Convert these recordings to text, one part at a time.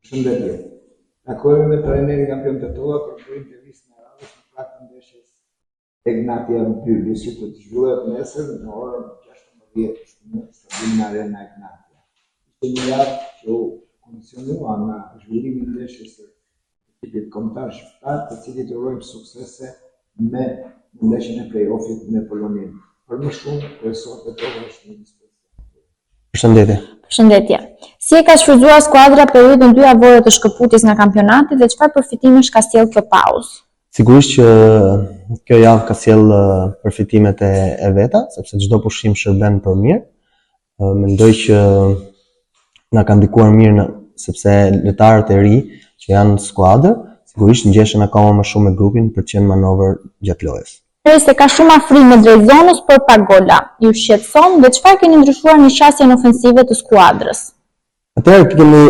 Përshëndetje. Takohemi me trajnerin kampion të toa për të intervistë në radhës në prag të ndeshjes Egnatia Byli, që do të zhvillohet nesër në orën 16 në Stadiumin Arena Egnatia. Ishte një javë që u kondicionua nga zhvillimi i ndeshjes së ekipit kombëtar shqiptar, të cilit urojmë suksese me ndeshjen e play-offit me Polonin. Për më shumë, kryesorët e toga është një dispozicion. Përshëndetje. Përshëndetje. Si e ka shfrytzuar skuadra periudhën 2 javore të shkëputjes nga kampionati dhe çfarë përfitimesh ka sjellë kjo pauzë? Sigurisht që kjo javë ka sjell përfitimet e veta, sepse çdo pushim shërben për mirë. Mendoj që na ka ndikuar mirë sepse lojtarët e ri që janë në skuadër, sigurisht ngjeshën akoma më shumë me grupin për të qenë manovër gjatë lojës. Se ka shumë afrime drejt zonës, por pa gola. Ju shqetëson dhe çfarë keni ndryshuar në qasjen ofensive të skuadrës? Atëherë kemi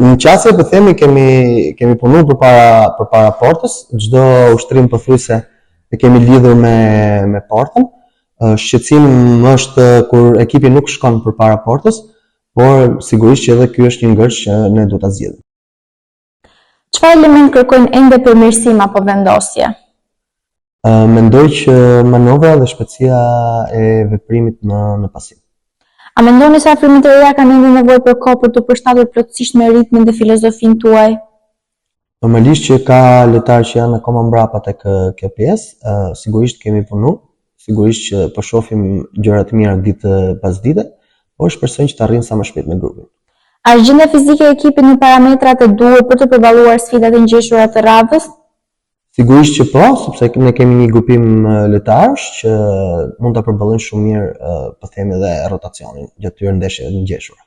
në qasje po themi kemi punuar përpara portës, çdo ushtrim pothuajse e kemi lidhur me portën. Shqetësim është kur ekipi nuk shkon përpara portës, por sigurisht që edhe ky është një ngërç që ne duhet ta zgjidhim. Çfarë element kërkojnë ende përmirësim apo vendosje? Mendoj që manovra dhe shpejtësia e veprimit në pasim. A mendoni se afrimet e reja kanë ende nevojë për kohë për të përshtatur plotësisht me ritmin dhe filozofinë tuaj? Normalisht që ka lojtarë që janë akoma mbrapa tek kjo pjesë, sigurisht kemi punu, sigurisht që po shohim gjëra të mira ditë pas dite, por shpresojmë që të arrijmë sa më shpejt me grupin. A është gjendja fizike e ekipit në parametrat e duhur për të përballuar sfidat e ngjeshura të radhës? Sigurisht që po, sepse ne kemi një grupim lojtarësh që mund ta përballojnë shumë mirë, po themi edhe rotacionin gjatë këtyre ndeshjeve të ngjeshura.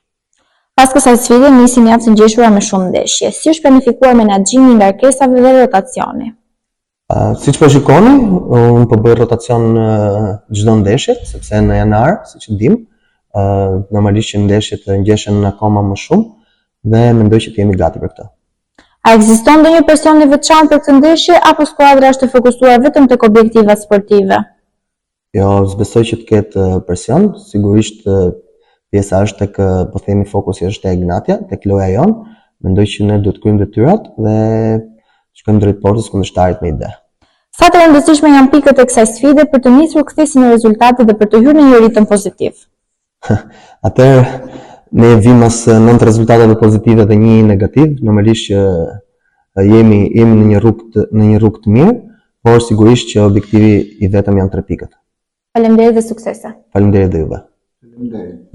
Pas kësaj sfide nisin javë të ngjeshura me shumë ndeshje. Si është planifikuar menaxhimi i ngarkesave dhe rotacioni? Siç po shikoni, unë po bëj rotacion çdo ndeshje, sepse në janar, siç e dim, normalisht që ndeshjet ngjeshen akoma më shumë dhe mendoj që të jemi gati për këtë. A ekziston ndonjë presion i veçantë për këtë ndeshje apo skuadra është e fokusuar vetëm tek objektivat sportive? Jo, s'besoj që të ketë presion, sigurisht pjesa është tek, po themi, fokusi është tek Egnatia, tek loja jonë. Mendoj që ne duhet kryejmë detyrat dhe shkojmë drejt portës kundërshtarit me ide. Sa të rëndësishme janë pikët e kësaj sfide për të nisur kthesjen e rezultatit dhe për të hyrë në një ritëm pozitiv? Atëherë ne vim mas 9 rezultateve pozitive dhe 1 negativ, normalisht që jemi në një rrugë të mirë, por sigurisht që objektivi i vetëm janë 3 pikët. Faleminderit dhe suksese. Faleminderit dhe juve. Faleminderit.